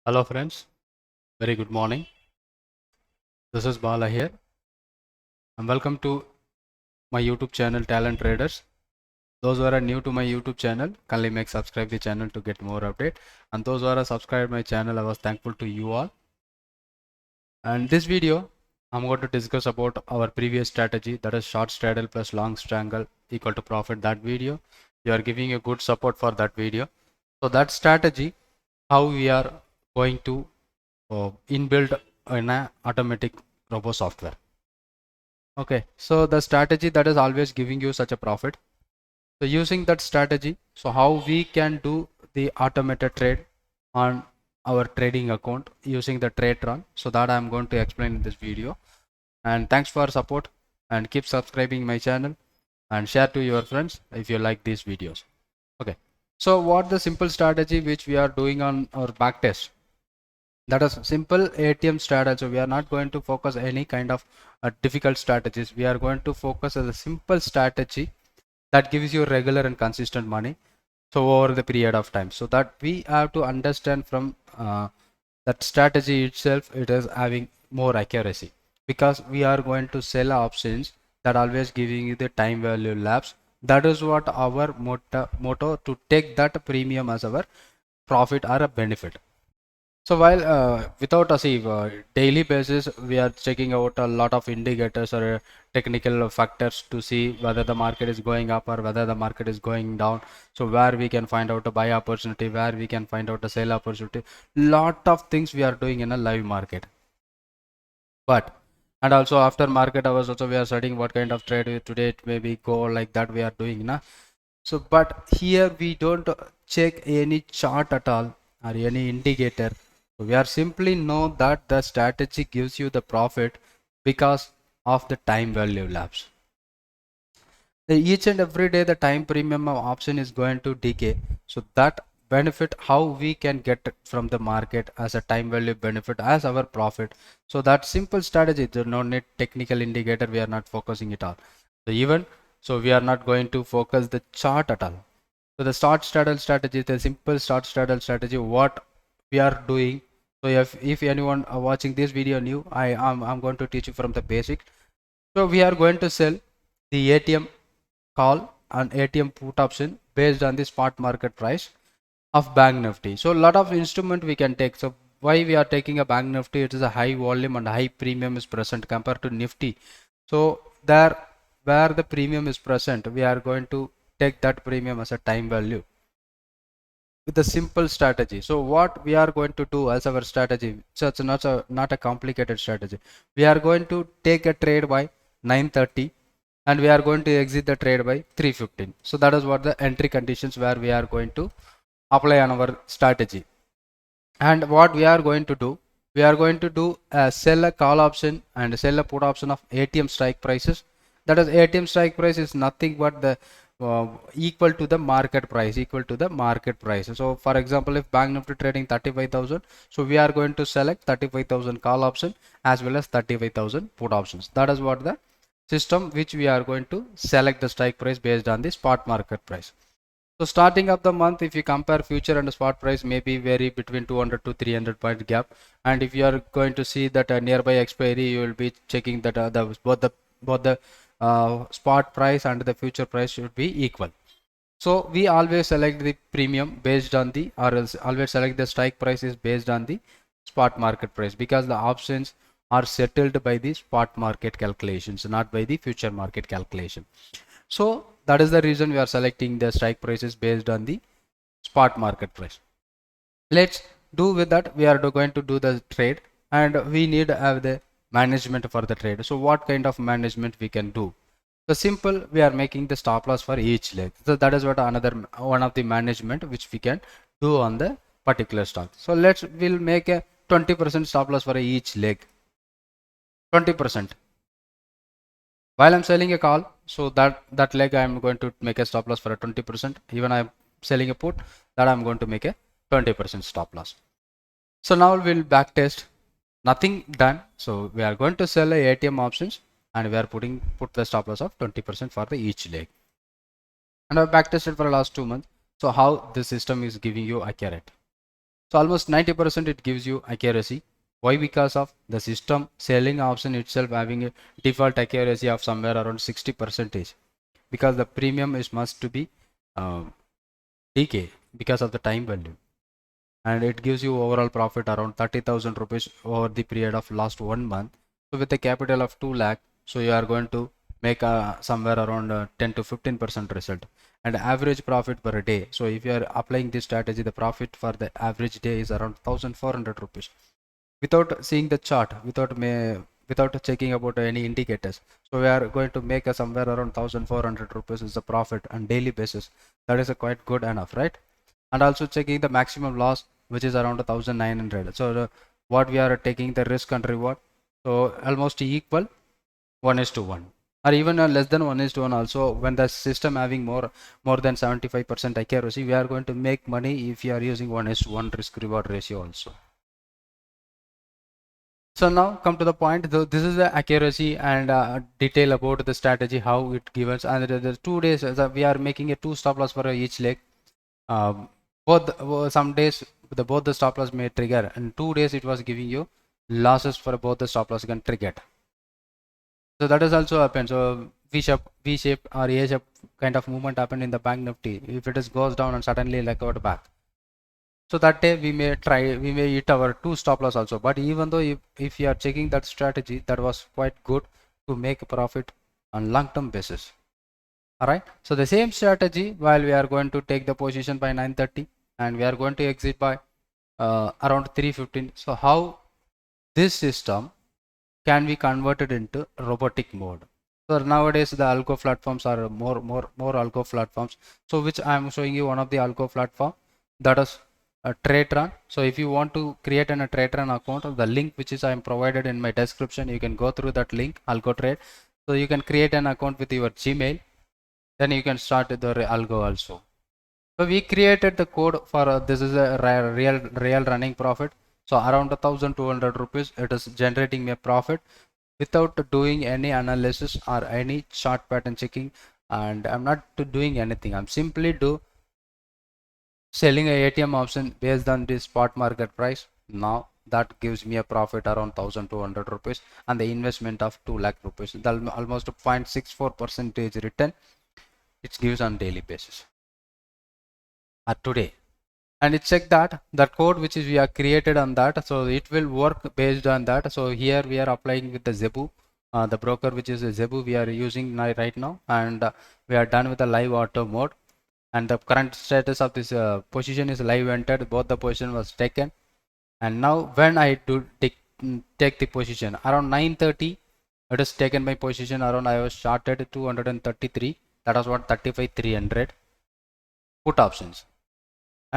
Hello friends, very good morning. This is Bala here and welcome to my YouTube channel Talent Traders. Those who are new to my YouTube channel, kindly make subscribe the channel to get more update. And those who are subscribed my channel, I was thankful to you all. And this video, I'm going to discuss about our previous strategy, that is short straddle plus long strangle equal to profit. That video, you are giving a good support for that video. So that strategy, how we are going to inbuild in a automatic robo software. Okay, so the strategy that is always giving you such a profit. So using that strategy, so how we can do the automated trade on our trading account using the TradeRun. So that I'm going to explain in this video. And thanks for support and keep subscribing my channel and share to your friends if you like these videos. Okay, so what the simple strategy which we are doing on our backtest, that is simple ATM strategy. So we are not going to focus any kind of difficult strategies. We are going to focus on a simple strategy that gives you regular and consistent money so over the period of time. So that we have to understand from that strategy itself, it is having more accuracy because we are going to sell options that always giving you the time value lapse. That is what our motto to take that premium as our profit or a benefit. So while without a see daily basis, we are checking out a lot of indicators or technical factors to see whether the market is going up or whether the market is going down. So where we can find out a buy opportunity, where we can find out a sell opportunity. Lot of things we are doing in a live market. But and also after market hours also we are studying what kind of trade today it may be go like that we are doing na. So but here we don't check any chart at all or any indicator. We are simply know that the strategy gives you the profit because of the time value lapse. Each and every day the time premium of option is going to decay. So that benefit how we can get from the market as a time value benefit as our profit. So that simple strategy, there no need technical indicator, we are not focusing it all. So even so we are not going to focus the chart at all. So the start straddle strategy, the simple start straddle strategy, what we are doing. So if anyone are watching this video new, I'm going to teach you from the basic. So we are going to sell the ATM call and ATM put option based on the spot market price of Bank Nifty. So a lot of instrument we can take. So why we are taking a Bank Nifty? It is a high volume and high premium is present compared to Nifty. So there where the premium is present, we are going to take that premium as a time value with a simple strategy. So what we are going to do as our strategy, so it's not a complicated strategy. We are going to take a trade by 9:30 and we are going to exit the trade by 3:15. So that is what the entry conditions where we are going to apply on our strategy. And what we are going to do, we are going to do a sell a call option and sell a put option of ATM strike prices. That is ATM strike price is nothing but the equal to the market price, equal to the market price. So for example, if Bank Nifty trading 35,000, so we are going to select 35,000 call option as well as 35,000 put options. That is what the system which we are going to select the strike price based on the spot market price. So starting of the month, if you compare future and spot price, maybe vary between 200 to 300 point gap. And if you are going to see that nearby expiry, you will be checking that both the spot price and the future price should be equal. So we always select the premium based on the, or else always select the strike price is based on the spot market price because the options are settled by the spot market calculations, not by the future market calculation. So that is the reason we are selecting the strike prices based on the spot market price. Let's do with that. We are going to do the trade and we need to have the management for the trade. So what kind of management we can do? So simple, we are making the stop loss for each leg. So that is what another one of the management which we can do on the particular stock. So we'll make a 20% stop loss for each leg. 20%. While I'm selling a call, so that leg I'm going to make a stop loss for a 20%. Even I'm selling a put, that I'm going to make a 20% stop loss. So now we'll back test. Nothing done. So we are going to sell a ATM options and we are put the stop loss of 20% for the each leg. And I've back tested for the last 2 months. So how the system is giving you accurate. So almost 90% it gives you accuracy. Why? Because of the system selling option itself having a default accuracy of somewhere around 60%, because the premium is must to be decay because of the time value, and it gives you overall profit around 30,000 rupees over the period of last 1 month. So with a capital of 2 lakh, so you are going to make somewhere around 10 to 15% result, and average profit per day. So if you are applying this strategy, the profit for the average day is around 1,400 rupees without seeing the chart, without checking about any indicators. So we are going to make a somewhere around 1,400 rupees is the profit on daily basis. That is a quite good enough, right? And also checking the maximum loss, which is around 1,900. So what we are taking the risk and reward, so almost equal 1:1, or even less than 1:1 also. When the system having more than 75% accuracy, we are going to make money if you are using 1:1 risk reward ratio also. So now come to the point. This is the accuracy and detail about the strategy, how it gives. And the 2 days we are making a 2 stop loss for each leg. Some days both the stop loss may trigger, and 2 days it was giving you losses for both the stop loss can trigger. So that is also happened. So V shape or A shape kind of movement happened in the bank nifty. If it is goes down and suddenly like out back, so that day we may hit our 2 stop loss also. But even though if you are checking that strategy, that was quite good to make a profit on long term basis. Alright, so the same strategy, while we are going to take the position by 9:30 and we are going to exit by around 3:15. So how this system can be converted into robotic mode? So nowadays the algo platforms are more algo platforms. So which I am showing you one of the algo platform, that is TradeRun. So if you want to create a TradeRun account, the link which is I am provided in my description, you can go through that link, AlgoTrade. So you can create an account with your Gmail, then you can start the algo also. So we created the code for this is a real running profit. So around 1,200 rupees it is generating me a profit without doing any analysis or any chart pattern checking, and I'm not doing anything. I'm simply selling a ATM option based on the spot market price. Now that gives me a profit around 1,200 rupees and the investment of 2 lakh rupees. Almost 0.64% return it gives on daily basis today. And it check that the code which is we are created on that, so it will work based on that. So here we are applying with the Zebu, the broker which is a Zebu we are using right now, and we are done with the live auto mode, and the current status of this position is live entered. Both the position was taken, and now when I do take the position around 9:30, it is taken my position around, I was started 233, that was what 35,300 put options,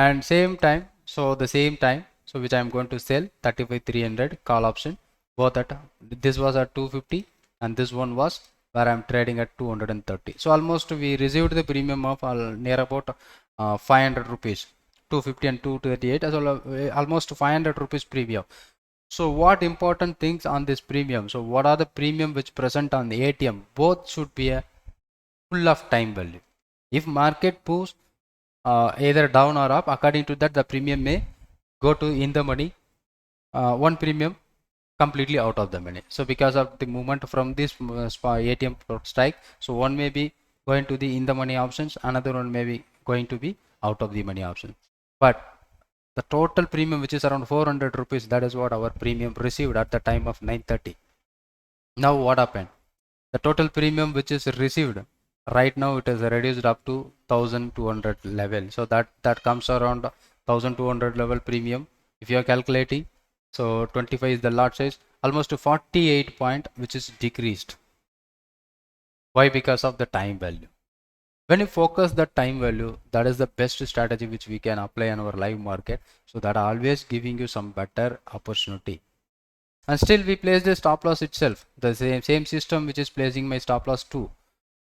and same time, so the same time, so which I am going to sell 35,300 call option, both at this was at 250 and this one was where I am trading at 230. So almost we received the premium of near about 500 rupees, 250 and 238, as well almost 500 rupees premium. So what important things on this premium? So what are the premium which present on the ATM? Both should be a full of time value. If market moves either down or up, according to that the premium may go to in the money, one premium completely out of the money. So because of the movement from this ATM strike, so one may be going to the in the money options, another one may be going to be out of the money option. But the total premium which is around 400 rupees, that is what our premium received at the time of 9:30. Now what happened? The total premium which is received right now, it is reduced up to 1,200 level. So that comes around 1,200 level premium. If you are calculating, so 25 is the lot size, almost to 48 point, which is decreased. Why? Because of the time value. When you focus the time value, that is the best strategy which we can apply on our live market. So that always giving you some better opportunity. And still we place the stop loss itself, the same system which is placing my stop loss too.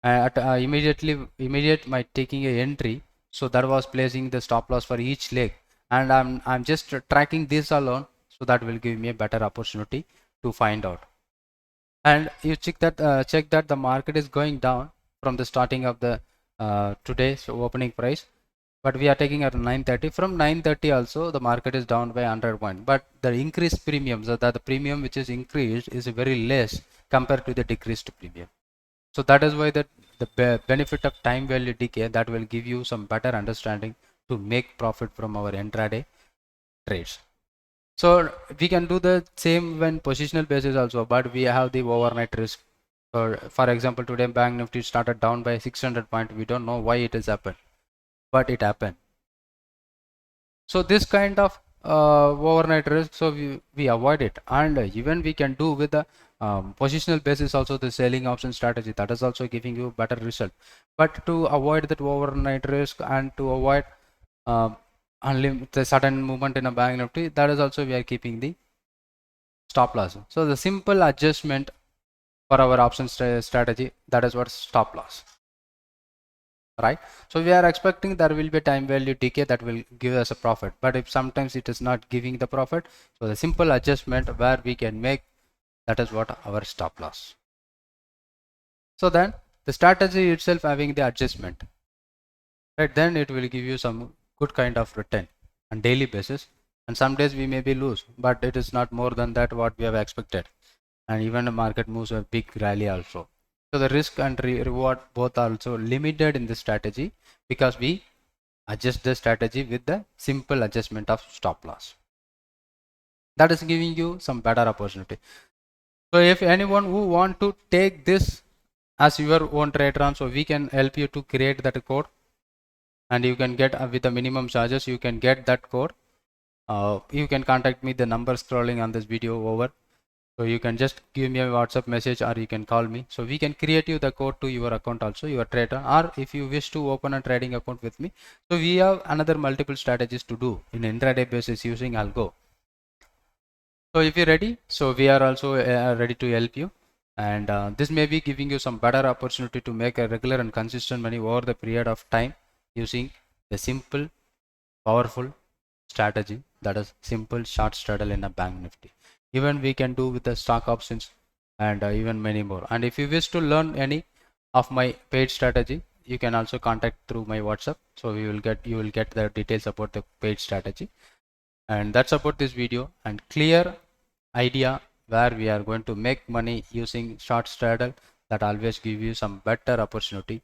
At immediate my taking a entry, so that was placing the stop loss for each leg, and I'm just tracking this alone, so that will give me a better opportunity to find out. And you check that the market is going down from the starting of the today's opening price, but we are taking at 930. From 930 also the market is down by 100 points, but the increased premium, so that the premium which is increased is very less compared to the decreased premium. So that is why the benefit of time value decay, that will give you some better understanding to make profit from our intraday trades. So we can do the same when positional basis also, but we have the overnight risk. For example, today Bank Nifty started down by 600 points. We don't know why it has happened, but it happened. So this kind of overnight risk, so we avoid it, and even we can do with the positional basis also, the selling option strategy, that is also giving you better result. But to avoid that overnight risk and to avoid the sudden movement in a Bank Nifty, that is also we are keeping the stop loss. So the simple adjustment for our option strategy, that is what stop loss, right? So we are expecting there will be time value decay that will give us a profit, but if sometimes it is not giving the profit, so the simple adjustment where we can make, that is what our stop loss. So then the strategy itself having the adjustment, right, then it will give you some good kind of return on daily basis, and some days we may be lose, but it is not more than that what we have expected, and even the market moves a big rally also. So the risk and reward both are also limited in this strategy, because we adjust the strategy with the simple adjustment of stop loss. That is giving you some better opportunity. So if anyone who want to take this as your own trade run, so we can help you to create that code, and you can get with the minimum charges, you can get that code. You can contact me, the number scrolling on this video over. So you can just give me a WhatsApp message, or you can call me. So we can create you the code to your account also, your trader, or if you wish to open a trading account with me. So we have another multiple strategies to do in intraday basis using algo. So if you're ready, so we are also ready to help you. And this may be giving you some better opportunity to make a regular and consistent money over the period of time using the simple, powerful strategy, that is simple short straddle in a Bank Nifty. Even we can do with the stock options, and even many more. And if you wish to learn any of my paid strategy, you can also contact through my WhatsApp. So you will get the details about the paid strategy. And that's about this video, and clear idea where we are going to make money using short straddle, that always give you some better opportunity.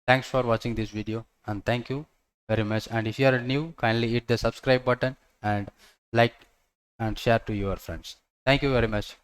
Thanks for watching this video, and thank you very much. And if you are new, kindly hit the subscribe button and like and share to your friends. Thank you very much.